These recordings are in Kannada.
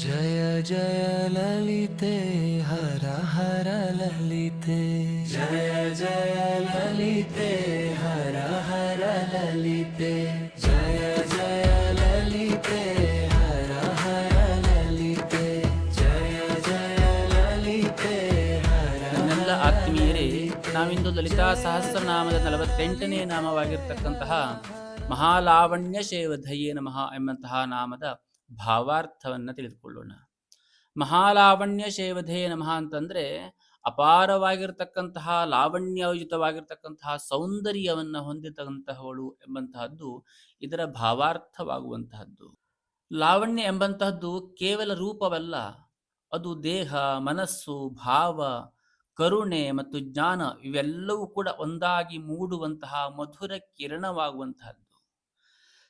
जय जय ललिते हर हर ललिते जय जय ललिते हर हर ललिते जय जय ललिते हर हर ललिते जय जय ललिते हर ನನ್ನೆಲ್ಲ ಆತ್ಮೀಯರೇ, ನಾವಿಂದು ಲಲಿತಾ ಸಹಸ್ರನಾಮದ 48ನೇ ನಾಮವಾಗಿರ್ತಕ್ಕಂತಹ ಮಹಾಲಾವಣ್ಯ ಶೇವಧಯೇ ನಮಃ ಎಂಬಂತಹ ನಾಮದ ಭಾವಾರ್ಥವನ್ನು ತಿಳಿದುಕೊಳ್ಳೋಣ. ಮಹಾಲಾವಣ್ಯ ಶೇವಧಯೇ ನಮಃ ಅಂತಂದ್ರೆ ಅಪಾರವಾಗಿರ್ತಕ್ಕಂತಹ ಲಾವಣ್ಯಯುತವಾಗಿರ್ತಕ್ಕಂತಹ ಸೌಂದರ್ಯವನ್ನು ಹೊಂದಿರತಕ್ಕಂತಹವಳು ಎಂಬಂತಹದ್ದು ಇದರ ಭಾವಾರ್ಥವಾಗುವಂತಹದ್ದು. ಲಾವಣ್ಯ ಎಂಬಂತಹದ್ದು ಕೇವಲ ರೂಪವಲ್ಲ, ಅದು ದೇಹ, ಮನಸ್ಸು, ಭಾವ, ಕರುಣೆ ಮತ್ತು ಜ್ಞಾನ ಇವೆಲ್ಲವೂ ಕೂಡ ಒಂದಾಗಿ ಮೂಡುವಂತಹ ಮಧುರ ಕಿರಣವಾಗುವಂತಹದ್ದು.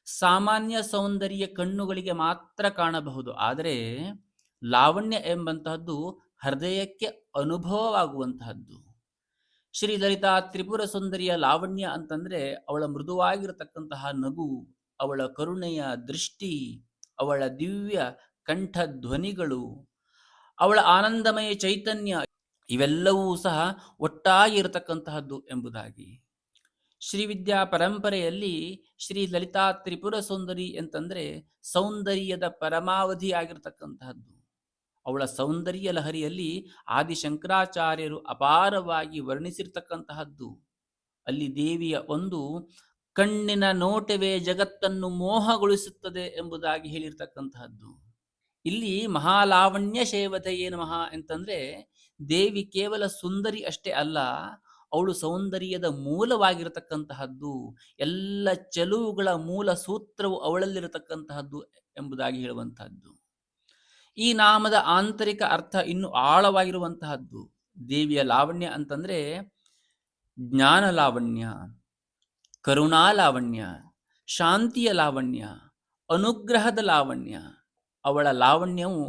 ಸಾಮಾನ್ಯ ಸೌಂದರ್ಯ ಕಣ್ಣುಗಳಿಗೆ ಮಾತ್ರ ಕಾಣಬಹುದು, ಆದರೆ ಲಾವಣ್ಯ ಎಂಬಂತಹದ್ದು ಹೃದಯಕ್ಕೆ ಅನುಭವವಾಗುವಂತಹದ್ದು. ಶ್ರೀ ಲಲಿತಾ ತ್ರಿಪುರ ಸುಂದರಿಯ ಲಾವಣ್ಯ ಅಂತಂದ್ರೆ ಅವಳ ಮೃದುವಾಗಿರತಕ್ಕಂತಹ ನಗು, ಅವಳ ಕರುಣೆಯ ದೃಷ್ಟಿ, ಅವಳ ದಿವ್ಯ ಕಂಠ ಧ್ವನಿಗಳು, ಅವಳ ಆನಂದಮಯ ಚೈತನ್ಯ ಇವೆಲ್ಲವೂ ಸಹ ಒಟ್ಟಾಗಿ ಇರತಕ್ಕಂತಹದ್ದು ಎಂಬುದಾಗಿ. ಶ್ರೀವಿದ್ಯಾ ಪರಂಪರೆಯಲ್ಲಿ ಶ್ರೀ ಲಲಿತಾ ತ್ರಿಪುರ ಸುಂದರಿ ಅಂತಂದ್ರೆ ಸೌಂದರ್ಯದ ಪರಮಾವಧಿ ಆಗಿರತಕ್ಕಂತಹದ್ದು. ಅವಳ ಸೌಂದರ್ಯ ಲಹರಿಯಲ್ಲಿ ಆದಿಶಂಕರಾಚಾರ್ಯರು ಅಪಾರವಾಗಿ ವರ್ಣಿಸಿರ್ತಕ್ಕಂತಹದ್ದು. ಅಲ್ಲಿ ದೇವಿಯ ಒಂದು ಕಣ್ಣಿನ ನೋಟವೇ ಜಗತ್ತನ್ನು ಮೋಹಗೊಳಿಸುತ್ತದೆ ಎಂಬುದಾಗಿ ಹೇಳಿರ್ತಕ್ಕಂತಹದ್ದು. ಇಲ್ಲಿ ಮಹಾಲಾವಣ್ಯ ಶೇವತೆಯೇ ನಮಃ ಅಂತಂದ್ರೆ ದೇವಿ ಕೇವಲ ಸುಂದರಿ ಅಷ್ಟೇ ಅಲ್ಲ, ಅವಳು ಸೌಂದರ್ಯದ ಮೂಲವಾಗಿರತಕ್ಕಂತಹದ್ದು. ಎಲ್ಲ ಚೆಲುವುಗಳ ಮೂಲ ಸೂತ್ರವು ಅವಳಲ್ಲಿರತಕ್ಕಂತಹದ್ದು ಎಂಬುದಾಗಿ ಹೇಳುವಂತಹದ್ದು. ಈ ನಾಮದ ಆಂತರಿಕ ಅರ್ಥ ಇನ್ನು ಆಳವಾಗಿರುವಂತಹದ್ದು. ದೇವಿಯ ಲಾವಣ್ಯ ಅಂತಂದ್ರೆ ಜ್ಞಾನ ಲಾವಣ್ಯ, ಕರುಣಾ ಲಾವಣ್ಯ, ಶಾಂತಿಯ ಲಾವಣ್ಯ, ಅನುಗ್ರಹದ ಲಾವಣ್ಯ. ಅವಳ ಲಾವಣ್ಯವು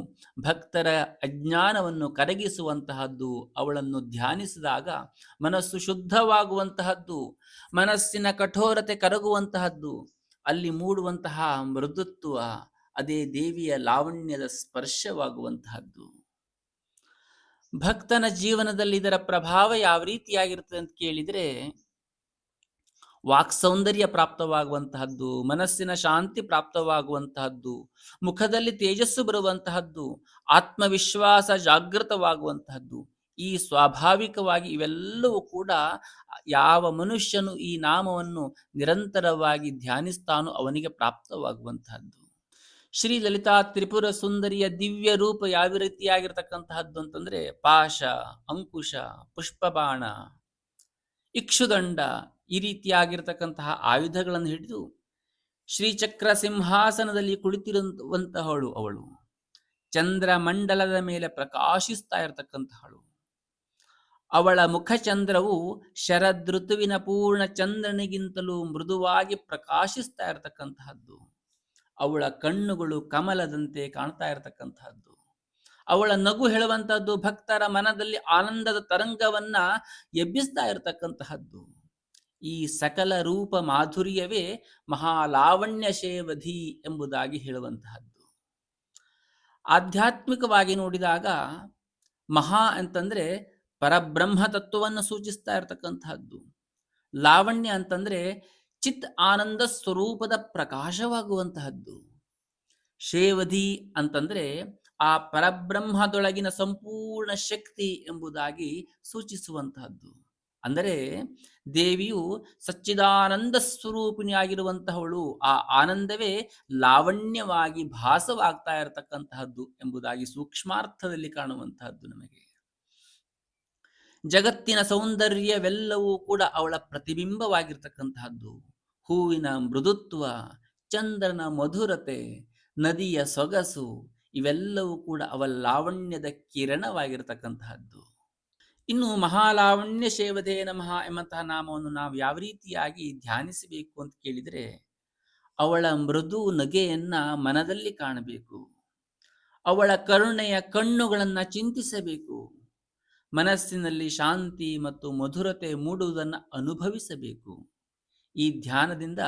ಭಕ್ತರ ಅಜ್ಞಾನವನ್ನು ಕರಗಿಸುವಂತಹದ್ದು. ಅವಳನ್ನು ಧ್ಯಾನಿಸಿದಾಗ ಮನಸ್ಸು ಶುದ್ಧವಾಗುವಂತಹದ್ದು, ಮನಸ್ಸಿನ ಕಠೋರತೆ ಕರಗುವಂತಹದ್ದು, ಅಲ್ಲಿ ಮೂಡುವಂತಹ ಮೃದುತ್ವ ಅದೇ ದೇವಿಯ ಲಾವಣ್ಯದ ಸ್ಪರ್ಶವಾಗುವಂತಹದ್ದು. ಭಕ್ತನ ಜೀವನದಲ್ಲಿ ಇದರ ಪ್ರಭಾವ ಯಾವ ರೀತಿಯಾಗಿರ್ತದೆ ಅಂತ ಕೇಳಿದರೆ, ವಾಕ್ ಸೌಂದರ್ಯ ಪ್ರಾಪ್ತವಾಗುವಂತಹದ್ದು, ಮನಸ್ಸಿನ ಶಾಂತಿ ಪ್ರಾಪ್ತವಾಗುವಂತಹದ್ದು, ಮುಖದಲ್ಲಿ ತೇಜಸ್ಸು ಬರುವಂತಹದ್ದು, ಆತ್ಮವಿಶ್ವಾಸ ಜಾಗೃತವಾಗುವಂತಹದ್ದು. ಈ ಸ್ವಾಭಾವಿಕವಾಗಿ ಇವೆಲ್ಲವೂ ಕೂಡ ಯಾವ ಮನುಷ್ಯನು ಈ ನಾಮವನ್ನು ನಿರಂತರವಾಗಿ ಧ್ಯಾನಿಸ್ತಾನೋ ಅವನಿಗೆ ಪ್ರಾಪ್ತವಾಗುವಂತಹದ್ದು. ಶ್ರೀ ಲಲಿತಾ ತ್ರಿಪುರ ಸುಂದರಿಯ ದಿವ್ಯ ರೂಪ ಯಾವ ರೀತಿಯಾಗಿರ್ತಕ್ಕಂತಹದ್ದು ಅಂತಂದ್ರೆ ಪಾಶ, ಅಂಕುಶ, ಪುಷ್ಪಬಾಣ, ಇಕ್ಷುದಂಡ ಈ ರೀತಿಯಾಗಿರ್ತಕ್ಕಂತಹ ಆಯುಧಗಳನ್ನು ಹಿಡಿದು ಶ್ರೀಚಕ್ರ ಸಿಂಹಾಸನದಲ್ಲಿ ಕುಳಿತಿರುವಂತಹವಳು ಅವಳು. ಚಂದ್ರ ಮಂಡಲದ ಮೇಲೆ ಪ್ರಕಾಶಿಸ್ತಾ ಇರತಕ್ಕಂತಹಳು. ಅವಳ ಮುಖಚಂದ್ರವು ಶರದೃತುವಿನ ಪೂರ್ಣ ಚಂದ್ರನಿಗಿಂತಲೂ ಮೃದುವಾಗಿ ಪ್ರಕಾಶಿಸ್ತಾ ಇರತಕ್ಕಂತಹದ್ದು. ಅವಳ ಕಣ್ಣುಗಳು ಕಮಲದಂತೆ ಕಾಣ್ತಾ ಇರತಕ್ಕಂತಹದ್ದು. ಅವಳ ನಗು ಹೇಳುವಂತಹದ್ದು ಭಕ್ತರ ಮನದಲ್ಲಿ ಆನಂದದ ತರಂಗವನ್ನ ಎಬ್ಬಿಸ್ತಾ ಇರತಕ್ಕಂತಹದ್ದು. ಈ ಸಕಲ ರೂಪ ಮಾಧುರ್ಯವೇ ಮಹಾಲಾವಣ್ಯ ಶೇವಧಿ ಎಂಬುದಾಗಿ ಹೇಳುವಂತಹದ್ದು. ಆಧ್ಯಾತ್ಮಿಕವಾಗಿ ನೋಡಿದಾಗ ಮಹಾ ಅಂತಂದ್ರೆ ಪರಬ್ರಹ್ಮ ತತ್ವವನ್ನು ಸೂಚಿಸ್ತಾ ಇರತಕ್ಕಂತಹದ್ದು. ಲಾವಣ್ಯ ಅಂತಂದ್ರೆ ಚಿತ್ ಆನಂದ ಸ್ವರೂಪದ ಪ್ರಕಾಶವಾಗುವಂತಹದ್ದು. ಶೇವಧಿ ಅಂತಂದ್ರೆ ಆ ಪರಬ್ರಹ್ಮದೊಳಗಿನ ಸಂಪೂರ್ಣ ಶಕ್ತಿ ಎಂಬುದಾಗಿ ಸೂಚಿಸುವಂತಹದ್ದು. ಅಂದರೆ ದೇವಿಯು ಸಚ್ಚಿದಾನಂದ ಸ್ವರೂಪಿಣಿಯಾಗಿರುವಂತಹವಳು. ಆ ಆನಂದವೇ ಲಾವಣ್ಯವಾಗಿ ಭಾಸವಾಗ್ತಾ ಇರತಕ್ಕಂತಹದ್ದು ಎಂಬುದಾಗಿ ಸೂಕ್ಷ್ಮಾರ್ಥದಲ್ಲಿ ಕಾಣುವಂತಹದ್ದು. ನಮಗೆ ಜಗತ್ತಿನ ಸೌಂದರ್ಯವೆಲ್ಲವೂ ಕೂಡ ಅವಳ ಪ್ರತಿಬಿಂಬವಾಗಿರ್ತಕ್ಕಂತಹದ್ದು. ಹೂವಿನ ಮೃದುತ್ವ, ಚಂದ್ರನ ಮಧುರತೆ, ನದಿಯ ಸೊಗಸು ಇವೆಲ್ಲವೂ ಕೂಡ ಅವಳ ಲಾವಣ್ಯದ ಕಿರಣವಾಗಿರತಕ್ಕಂತಹದ್ದು. ಇನ್ನು ಮಹಾಲಾವಣ್ಯ ಶೇವಧೇ ನಮಃ ಎಂಬಂತಹ ನಾಮವನ್ನು ನಾವು ಯಾವ ರೀತಿಯಾಗಿ ಧ್ಯಾನಿಸಬೇಕು ಅಂತ ಕೇಳಿದರೆ, ಅವಳ ಮೃದು ನಗೆಯನ್ನ ಮನದಲ್ಲಿ ಕಾಣಬೇಕು. ಅವಳ ಕರುಣೆಯ ಕಣ್ಣುಗಳನ್ನು ಚಿಂತಿಸಬೇಕು. ಮನಸ್ಸಿನಲ್ಲಿ ಶಾಂತಿ ಮತ್ತು ಮಧುರತೆ ಮೂಡುವುದನ್ನು ಅನುಭವಿಸಬೇಕು. ಈ ಧ್ಯಾನದಿಂದ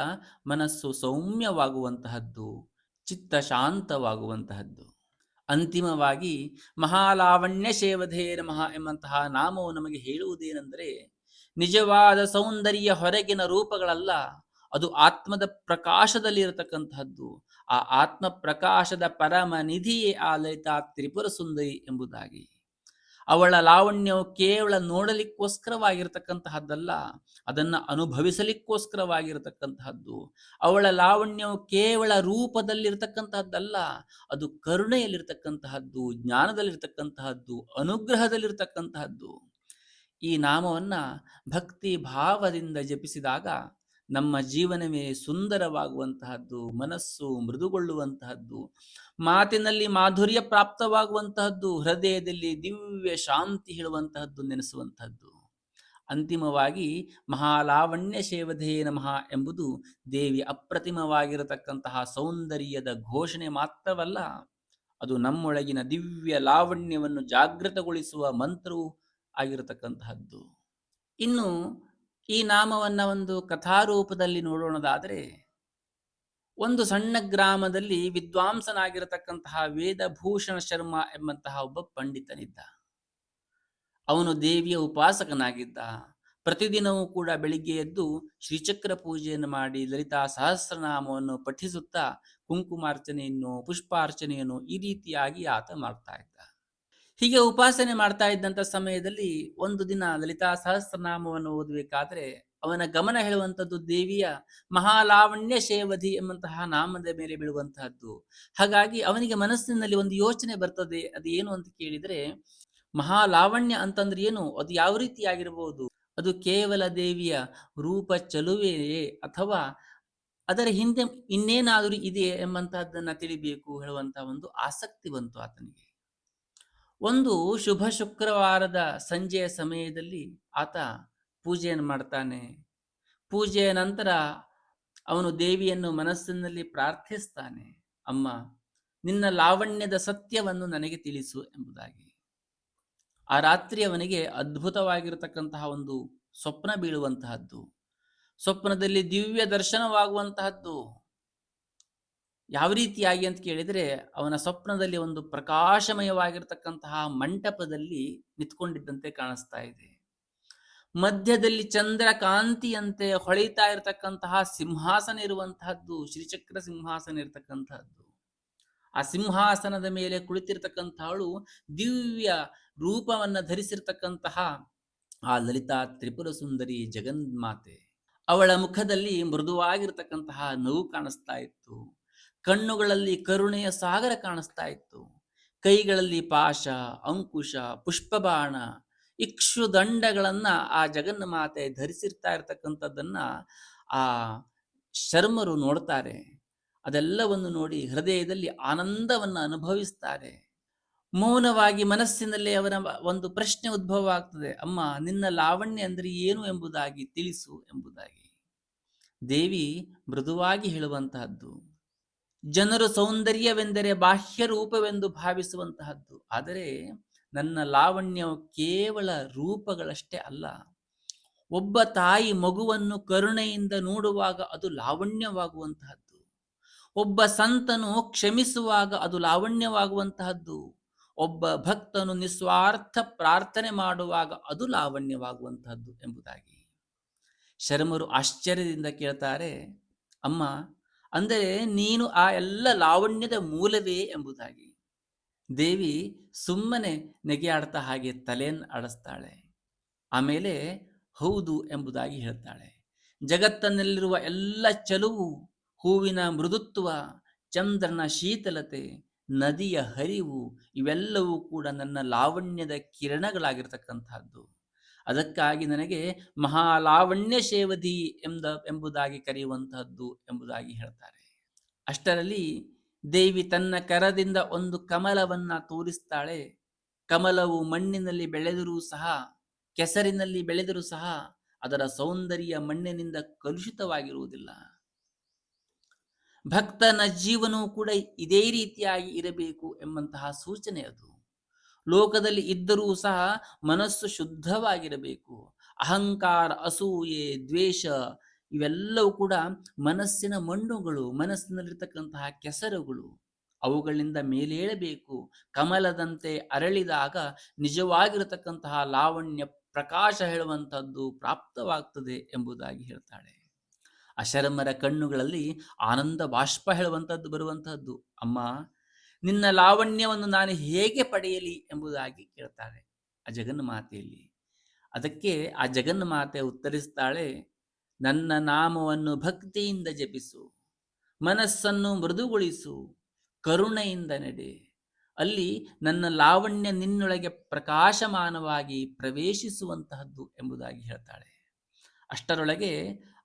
ಮನಸ್ಸು ಸೌಮ್ಯವಾಗುವಂತಹದ್ದು, ಚಿತ್ತ ಶಾಂತವಾಗುವಂತಹದ್ದು. ಅಂತಿಮವಾಗಿ ಮಹಾಲಾವಣ್ಯ ಶೇವಧೇ ನಮಃ ಎಂಬಂತಹ ನಾಮವು ನಮಗೆ ಹೇಳುವುದೇನೆಂದರೆ, ನಿಜವಾದ ಸೌಂದರ್ಯ ಹೊರಗಿನ ರೂಪಗಳಲ್ಲ, ಅದು ಆತ್ಮದ ಪ್ರಕಾಶದಲ್ಲಿ ಇರತಕ್ಕಂತಹದ್ದು. ಆ ಆತ್ಮ ಪ್ರಕಾಶದ ಪರಮ ನಿಧಿಯೇ ಆ ಲಲಿತಾ ತ್ರಿಪುರ ಸುಂದರಿ ಎಂಬುದಾಗಿ. ಅವಳ ಲಾವಣ್ಯವು ಕೇವಲ ನೋಡಲಿಕ್ಕೋಸ್ಕರವಾಗಿರತಕ್ಕಂತಹದ್ದಲ್ಲ, ಅದನ್ನು ಅನುಭವಿಸಲಿಕ್ಕೋಸ್ಕರವಾಗಿರತಕ್ಕಂತಹದ್ದು. ಅವಳ ಲಾವಣ್ಯವು ಕೇವಲ ರೂಪದಲ್ಲಿರ್ತಕ್ಕಂತಹದ್ದಲ್ಲ, ಅದು ಕರುಣೆಯಲ್ಲಿರ್ತಕ್ಕಂತಹದ್ದು, ಜ್ಞಾನದಲ್ಲಿರ್ತಕ್ಕಂತಹದ್ದು, ಅನುಗ್ರಹದಲ್ಲಿರ್ತಕ್ಕಂತಹದ್ದು. ಈ ನಾಮವನ್ನು ಭಕ್ತಿ ಭಾವದಿಂದ ಜಪಿಸಿದಾಗ ನಮ್ಮ ಜೀವನವೇ ಸುಂದರವಾಗುವಂತಹದ್ದು, ಮನಸ್ಸು ಮೃದುಗೊಳ್ಳುವಂತಹದ್ದು, ಮಾತಿನಲ್ಲಿ ಮಾಧುರ್ಯ ಪ್ರಾಪ್ತವಾಗುವಂತಹದ್ದು, ಹೃದಯದಲ್ಲಿ ದಿವ್ಯ ಶಾಂತಿ ಹೇಳುವಂತಹದ್ದು, ನೆನೆಸುವಂತಹದ್ದು. ಅಂತಿಮವಾಗಿ ಮಹಾಲಾವಣ್ಯ ಶೇವಧೇ ನಮಃ ಎಂಬುದು ದೇವಿ ಅಪ್ರತಿಮವಾಗಿರತಕ್ಕಂತಹ ಸೌಂದರ್ಯದ ಘೋಷಣೆ ಮಾತ್ರವಲ್ಲ, ಅದು ನಮ್ಮೊಳಗಿನ ದಿವ್ಯ ಲಾವಣ್ಯವನ್ನು ಜಾಗೃತಗೊಳಿಸುವ ಮಂತ್ರವೂ ಆಗಿರತಕ್ಕಂತಹದ್ದು. ಇನ್ನು ಈ ನಾಮವನ್ನು ಒಂದು ಕಥಾರೂಪದಲ್ಲಿ ನೋಡೋಣದಾದರೆ, ಒಂದು ಸಣ್ಣ ಗ್ರಾಮದಲ್ಲಿ ವಿದ್ವಾಂಸನಾಗಿರತಕ್ಕಂತಹ ವೇದಭೂಷಣ ಶರ್ಮ ಎಂಬಂತಹ ಒಬ್ಬ ಪಂಡಿತನಿದ್ದ. ಅವನು ದೇವಿಯ ಉಪಾಸಕನಾಗಿದ್ದ. ಪ್ರತಿದಿನವೂ ಕೂಡ ಬೆಳಿಗ್ಗೆ ಎದ್ದು ಶ್ರೀಚಕ್ರ ಪೂಜೆಯನ್ನು ಮಾಡಿ ಲಲಿತಾ ಸಹಸ್ರನಾಮವನ್ನು ಪಠಿಸುತ್ತಾ ಕುಂಕುಮಾರ್ಚನೆಯನ್ನು, ಪುಷ್ಪಾರ್ಚನೆಯನ್ನು ಈ ರೀತಿಯಾಗಿ ಆತ ಮಾಡ್ತಾ ಇದ್ದ. ಹೀಗೆ ಉಪಾಸನೆ ಮಾಡ್ತಾ ಇದ್ದಂಥ ಸಮಯದಲ್ಲಿ ಒಂದು ದಿನ ಲಲಿತಾ ಸಹಸ್ರನಾಮವನ್ನು ಓದಬೇಕಾದ್ರೆ ಅವನ ಗಮನ ಹೇಳುವಂಥದ್ದು ದೇವಿಯ ಮಹಾಲಾವಣ್ಯ ಶೇವಧಿ ಎಂಬಂತಹ ನಾಮದ ಮೇಲೆ ಬೀಳುವಂತಹದ್ದು. ಹಾಗಾಗಿ ಅವನಿಗೆ ಮನಸ್ಸಿನಲ್ಲಿ ಒಂದು ಯೋಚನೆ ಬರ್ತದೆ. ಅದು ಏನು ಅಂತ ಕೇಳಿದರೆ, ಮಹಾಲಾವಣ್ಯ ಅಂತಂದ್ರೆ ಏನು, ಅದು ಯಾವ ರೀತಿಯಾಗಿರಬಹುದು, ಅದು ಕೇವಲ ದೇವಿಯ ರೂಪ ಚಲುವೆಯೇ ಅಥವಾ ಅದರ ಹಿಂದೆ ಇನ್ನೇನಾದರೂ ಇದೆಯೇ ಎಂಬಂತಹದ್ದನ್ನು ತಿಳಿಬೇಕು ಹೇಳುವಂತಹ ಒಂದು ಆಸಕ್ತಿ ಬಂತು ಆತನಿಗೆ. ಒಂದು ಶುಭ ಶುಕ್ರವಾರದ ಸಂಜೆಯ ಸಮಯದಲ್ಲಿ ಆತ ಪೂಜೆಯನ್ನು ಮಾಡ್ತಾನೆ. ಪೂಜೆಯ ನಂತರ ಅವನು ದೇವಿಯನ್ನು ಮನಸ್ಸಿನಲ್ಲಿ ಪ್ರಾರ್ಥಿಸ್ತಾನೆ, ಅಮ್ಮ, ನಿನ್ನ ಲಾವಣ್ಯದ ಸತ್ಯವನ್ನು ನನಗೆ ತಿಳಿಸು ಎಂಬುದಾಗಿ. ಆ ರಾತ್ರಿ ಅವನಿಗೆ ಅದ್ಭುತವಾಗಿರತಕ್ಕಂತಹ ಒಂದು ಸ್ವಪ್ನ ಬೀಳುವಂತಹದ್ದು, ಸ್ವಪ್ನದಲ್ಲಿ ದಿವ್ಯ ದರ್ಶನವಾಗುವಂತಹದ್ದು. ಯಾವ ರೀತಿಯಾಗಿ ಅಂತ ಕೇಳಿದರೆ, ಅವನ ಸ್ವಪ್ನದಲ್ಲಿ ಒಂದು ಪ್ರಕಾಶಮಯವಾಗಿರ್ತಕ್ಕಂತಹ ಮಂಟಪದಲ್ಲಿ ನಿಂತ್ಕೊಂಡಿದ್ದಂತೆ ಕಾಣಿಸ್ತಾ ಇದೆ. ಮಧ್ಯದಲ್ಲಿ ಚಂದ್ರ ಕಾಂತಿಯಂತೆ ಹೊಳಿತಾ ಇರತಕ್ಕಂತಹ ಸಿಂಹಾಸನ ಇರುವಂತಹದ್ದು, ಶ್ರೀಚಕ್ರ ಸಿಂಹಾಸನ ಇರತಕ್ಕಂತಹದ್ದು. ಆ ಸಿಂಹಾಸನದ ಮೇಲೆ ಕುಳಿತಿರ್ತಕ್ಕಂತಹವಳು ದಿವ್ಯ ರೂಪವನ್ನು ಧರಿಸಿರ್ತಕ್ಕಂತಹ ಆ ಲಲಿತಾ ತ್ರಿಪುರ ಸುಂದರಿ ಜಗನ್ಮಾತೆ. ಅವಳ ಮುಖದಲ್ಲಿ ಮೃದುವಾಗಿರ್ತಕ್ಕಂತಹ ನಗು ಕಾಣಿಸ್ತಾ ಇತ್ತು. ಕಣ್ಣುಗಳಲ್ಲಿ ಕರುಣೆಯ ಸಾಗರ ಕಾಣಿಸ್ತಾ ಇತ್ತು. ಕೈಗಳಲ್ಲಿ ಪಾಶ, ಅಂಕುಶ, ಪುಷ್ಪಬಾಣ, ಇಕ್ಷುದಂಡಗಳನ್ನ ಆ ಜಗನ್ಮಾತೆ ಧರಿಸಿರ್ತಾ ಇರತಕ್ಕಂಥದ್ದನ್ನ ಆ ಶರ್ಮರು ನೋಡ್ತಾರೆ. ಅದೆಲ್ಲವನ್ನು ನೋಡಿ ಹೃದಯದಲ್ಲಿ ಆನಂದವನ್ನು ಅನುಭವಿಸ್ತಾರೆ. ಮೌನವಾಗಿ ಮನಸ್ಸಿನಲ್ಲಿ ಅವರ ಒಂದು ಪ್ರಶ್ನೆ ಉದ್ಭವ ಆಗ್ತದೆ, ಅಮ್ಮ, ನಿನ್ನ ಲಾವಣ್ಯ ಅಂದರೆ ಏನು ಎಂಬುದಾಗಿ ತಿಳಿಸು ಎಂಬುದಾಗಿ. ದೇವಿ ಮೃದುವಾಗಿ ಹೇಳುವಂತಹದ್ದು, ಜನರು ಸೌಂದರ್ಯವೆಂದರೆ ಬಾಹ್ಯ ರೂಪವೆಂದು ಭಾವಿಸುವಂತಹದ್ದು, ಆದರೆ ನನ್ನ ಲಾವಣ್ಯವು ಕೇವಲ ರೂಪಗಳಷ್ಟೇ ಅಲ್ಲ. ಒಬ್ಬ ತಾಯಿ ಮಗುವನ್ನು ಕರುಣೆಯಿಂದ ನೋಡುವಾಗ ಅದು ಲಾವಣ್ಯವಾಗುವಂತಹದ್ದು. ಒಬ್ಬ ಸಂತನು ಕ್ಷಮಿಸುವಾಗ ಅದು ಲಾವಣ್ಯವಾಗುವಂತಹದ್ದು. ಒಬ್ಬ ಭಕ್ತನು ನಿಸ್ವಾರ್ಥ ಪ್ರಾರ್ಥನೆ ಮಾಡುವಾಗ ಅದು ಲಾವಣ್ಯವಾಗುವಂತಹದ್ದು ಎಂಬುದಾಗಿ. ಶರ್ಮರು ಆಶ್ಚರ್ಯದಿಂದ ಕೇಳ್ತಾರೆ, ಅಮ್ಮ, ಅಂದರೆ ನೀನು ಆ ಎಲ್ಲ ಲಾವಣ್ಯದ ಮೂಲವೇ ಎಂಬುದಾಗಿ. ದೇವಿ ಸುಮ್ಮನೆ ನೆಗೆಯಾಡ್ತಾ ಹಾಗೆ ತಲೆಯನ್ನು ಆಡಿಸ್ತಾಳೆ. ಆಮೇಲೆ ಹೌದು ಎಂಬುದಾಗಿ ಹೇಳ್ತಾಳೆ. ಜಗತ್ತನ್ನಲ್ಲಿರುವ ಎಲ್ಲ ಚಲುವು, ಹೂವಿನ ಮೃದುತ್ವ, ಚಂದ್ರನ ಶೀತಲತೆ, ನದಿಯ ಹರಿವು, ಇವೆಲ್ಲವೂ ಕೂಡ ನನ್ನ ಲಾವಣ್ಯದ ಕಿರಣಗಳಾಗಿರ್ತಕ್ಕಂಥದ್ದು. ಅದಕ್ಕಾಗಿ ನನಗೆ ಮಹಾಲಾವಣ್ಯ ಶೇವಧಿ ಎಂಬುದಾಗಿ ಕರೆಯುವಂತಹದ್ದು ಎಂಬುದಾಗಿ ಹೇಳ್ತಾರೆ. ಅಷ್ಟರಲ್ಲಿ ದೇವಿ ತನ್ನ ಕರದಿಂದ ಒಂದು ಕಮಲವನ್ನ ತೋರಿಸ್ತಾಳೆ. ಕಮಲವು ಮಣ್ಣಿನಲ್ಲಿ ಬೆಳೆದರೂ ಸಹ, ಕೆಸರಿನಲ್ಲಿ ಬೆಳೆದರೂ ಸಹ ಅದರ ಸೌಂದರ್ಯ ಮಣ್ಣಿನಿಂದ ಕಲುಷಿತವಾಗಿರುವುದಿಲ್ಲ. ಭಕ್ತನ ಜೀವನವೂ ಕೂಡ ಇದೇ ರೀತಿಯಾಗಿ ಇರಬೇಕು ಎಂಬಂತಹ ಸೂಚನೆ ಅದು. ಲೋಕದಲ್ಲಿ ಇದ್ದರೂ ಸಹ ಮನಸ್ಸು ಶುದ್ಧವಾಗಿರಬೇಕು. ಅಹಂಕಾರ, ಅಸೂಯೆ, ದ್ವೇಷ ಇವೆಲ್ಲವೂ ಕೂಡ ಮನಸ್ಸಿನ ಮಣ್ಣುಗಳು, ಮನಸ್ಸಿನಲ್ಲಿರ್ತಕ್ಕಂತಹ ಕೆಸರುಗಳು. ಅವುಗಳಿಂದ ಮೇಲೇಳಬೇಕು. ಕಮಲದಂತೆ ಅರಳಿದಾಗ ನಿಜವಾಗಿರತಕ್ಕಂತಹ ಲಾವಣ್ಯ ಪ್ರಕಾಶ ಹೇಳುವಂಥದ್ದು ಪ್ರಾಪ್ತವಾಗ್ತದೆ ಎಂಬುದಾಗಿ ಹೇಳ್ತಾಳೆ. ಅಶರಮರ ಕಣ್ಣುಗಳಲ್ಲಿ ಆನಂದ ಬಾಷ್ಪ ಹೇಳುವಂಥದ್ದು ಬರುವಂತಹದ್ದು. ಅಮ್ಮ, ನಿನ್ನ ಲಾವಣ್ಯವನ್ನು ನಾನು ಹೇಗೆ ಪಡೆಯಲಿ ಎಂಬುದಾಗಿ ಕೇಳ್ತಾಳೆ ಆ ಜಗನ್ಮಾತೆಯಲ್ಲಿ. ಅದಕ್ಕೆ ಆ ಜಗನ್ಮಾತೆ ಉತ್ತರಿಸ್ತಾಳೆ, ನನ್ನ ನಾಮವನ್ನು ಭಕ್ತಿಯಿಂದ ಜಪಿಸು, ಮನಸ್ಸನ್ನು ಮೃದುಗೊಳಿಸು, ಕರುಣೆಯಿಂದ ನಡೆ. ಅಲ್ಲಿ ನನ್ನ ಲಾವಣ್ಯ ನಿನ್ನೊಳಗೆ ಪ್ರಕಾಶಮಾನವಾಗಿ ಪ್ರವೇಶಿಸುವಂತಹದ್ದು ಎಂಬುದಾಗಿ ಹೇಳ್ತಾಳೆ. ಅಷ್ಟರೊಳಗೆ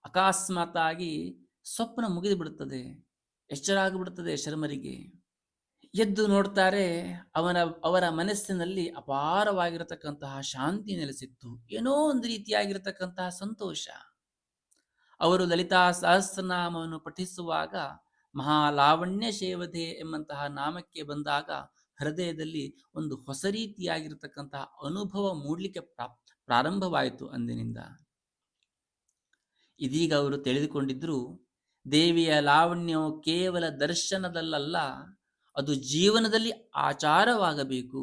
ಅಕಸ್ಮಾತ್ತಾಗಿ ಸ್ವಪ್ನ ಮುಗಿದು ಬಿಡುತ್ತದೆ. ಎಚ್ಚರ ಆಗಿಬಿಡುತ್ತದೆ ಶರ್ಮರಿಗೆ. ಎದ್ದು ನೋಡ್ತಾರೆ, ಅವರ ಮನಸ್ಸಿನಲ್ಲಿ ಅಪಾರವಾಗಿರತಕ್ಕಂತಹ ಶಾಂತಿ ನೆಲೆಸಿತ್ತು. ಏನೋ ಒಂದು ರೀತಿಯಾಗಿರತಕ್ಕಂತಹ ಸಂತೋಷ. ಅವರು ಲಲಿತಾ ಸಹಸ್ರನಾಮವನ್ನು ಪಠಿಸುವಾಗ ಮಹಾಲಾವಣ್ಯ ಶೇವಧೆ ಎಂಬಂತಹ ನಾಮಕ್ಕೆ ಬಂದಾಗ ಹೃದಯದಲ್ಲಿ ಒಂದು ಹೊಸ ರೀತಿಯಾಗಿರತಕ್ಕಂತಹ ಅನುಭವ ಮೂಡಲಿಕ್ಕೆ ಪ್ರಾರಂಭವಾಯಿತು. ಅಂದಿನಿಂದ ಇದೀಗ ಅವರು ತಿಳಿದುಕೊಂಡಿದ್ರು, ದೇವಿಯ ಲಾವಣ್ಯವು ಕೇವಲ ದರ್ಶನದಲ್ಲ, ಅದು ಜೀವನದಲ್ಲಿ ಆಚಾರವಾಗಬೇಕು.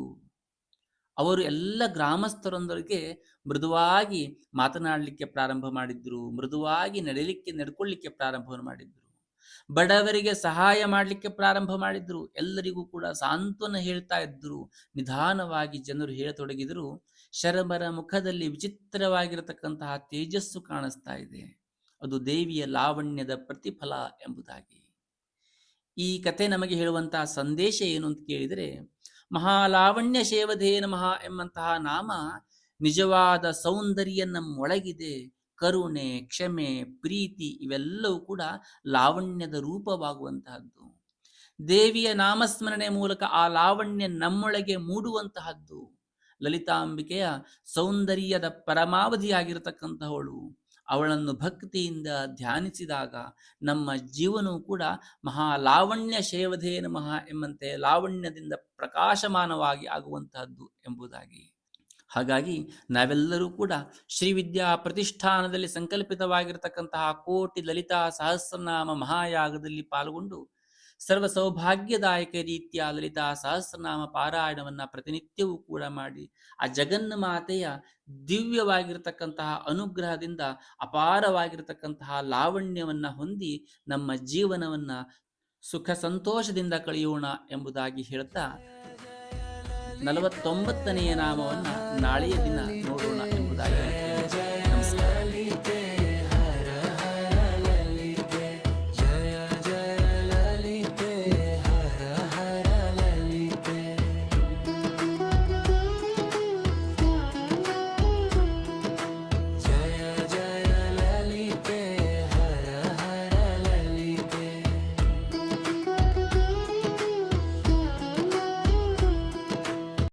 ಅವರು ಎಲ್ಲ ಗ್ರಾಮಸ್ಥರೊಂದಿಗೆ ಮೃದುವಾಗಿ ಮಾತನಾಡಲಿಕ್ಕೆ ಪ್ರಾರಂಭ ಮಾಡಿದ್ರು, ಮೃದುವಾಗಿ ನಡ್ಕೊಳ್ಳಿಕ್ಕೆ ಪ್ರಾರಂಭ ಮಾಡಿದ್ರು, ಬಡವರಿಗೆ ಸಹಾಯ ಮಾಡಲಿಕ್ಕೆ ಪ್ರಾರಂಭ ಮಾಡಿದ್ರು, ಎಲ್ಲರಿಗೂ ಕೂಡ ಸಾಂತ್ವನ ಹೇಳ್ತಾ ಇದ್ರು. ನಿಧಾನವಾಗಿ ಜನರು ಹೇಳತೊಡಗಿದ್ರು, ಶರಮರ ಮುಖದಲ್ಲಿ ವಿಚಿತ್ರವಾಗಿರತಕ್ಕಂತಹ ತೇಜಸ್ಸು ಕಾಣಿಸ್ತಾ ಇದೆ, ಅದು ದೇವಿಯ ಲಾವಣ್ಯದ ಪ್ರತಿಫಲ ಎಂಬುದಾಗಿ. ಈ ಕಥೆ ನಮಗೆ ಹೇಳುವಂತಹ ಸಂದೇಶ ಏನು ಅಂತ ಕೇಳಿದರೆ, ಮಹಾಲಾವಣ್ಯ ಶೇವಧೇ ನಮಃ ಎಂಬಂತಹ ನಾಮ ನಿಜವಾದ ಸೌಂದರ್ಯ ನಮ್ಮೊಳಗಿದೆ. ಕರುಣೆ, ಕ್ಷಮೆ, ಪ್ರೀತಿ ಇವೆಲ್ಲವೂ ಕೂಡ ಲಾವಣ್ಯದ ರೂಪವಾಗುವಂತಹದ್ದು. ದೇವಿಯ ನಾಮಸ್ಮರಣೆ ಮೂಲಕ ಆ ಲಾವಣ್ಯ ನಮ್ಮೊಳಗೆ ಮೂಡುವಂತಹದ್ದು. ಲಲಿತಾಂಬಿಕೆಯ ಸೌಂದರ್ಯದ ಪರಮಾವಧಿಯಾಗಿರತಕ್ಕಂತಹವಳು. ಅವಳನ್ನು ಭಕ್ತಿಯಿಂದ ಧ್ಯಾನಿಸಿದಾಗ ನಮ್ಮ ಜೀವನವೂ ಕೂಡ ಮಹಾಲಾವಣ್ಯ ಶೇವಧೇ ನಮಃ ಎಂಬಂತೆ ಲಾವಣ್ಯದಿಂದ ಪ್ರಕಾಶಮಾನವಾಗಿ ಆಗುವಂತಹದ್ದು ಎಂಬುದಾಗಿ. ಹಾಗಾಗಿ ನಾವೆಲ್ಲರೂ ಕೂಡ ಶ್ರೀವಿದ್ಯಾ ಪ್ರತಿಷ್ಠಾನದಲ್ಲಿ ಸಂಕಲ್ಪಿತವಾಗಿರತಕ್ಕಂತಹ ಕೋಟಿ ಲಲಿತಾ ಸಹಸ್ರನಾಮ ಮಹಾಯಾಗದಲ್ಲಿ ಪಾಲ್ಗೊಂಡು ಸರ್ವ ಸೌಭಾಗ್ಯದಾಯಕ ರೀತಿಯ ಲಲಿತಾ ಸಹಸ್ರನಾಮ ಪಾರಾಯಣವನ್ನ ಪ್ರತಿನಿತ್ಯವೂ ಕೂಡ ಮಾಡಿ ಆ ಜಗನ್ಮಾತೆಯ ದಿವ್ಯವಾಗಿರತಕ್ಕಂತಹ ಅನುಗ್ರಹದಿಂದ ಅಪಾರವಾಗಿರತಕ್ಕಂತಹ ಲಾವಣ್ಯವನ್ನ ಹೊಂದಿ ನಮ್ಮ ಜೀವನವನ್ನ ಸುಖ ಸಂತೋಷದಿಂದ ಕಳೆಯೋಣ ಎಂಬುದಾಗಿ ಹೇಳ್ತಾ 49ನೆಯ ನಾಮವನ್ನ ನಾಳೆಯ ದಿನ ನೋಡೋಣ ಎಂಬುದಾಗಿ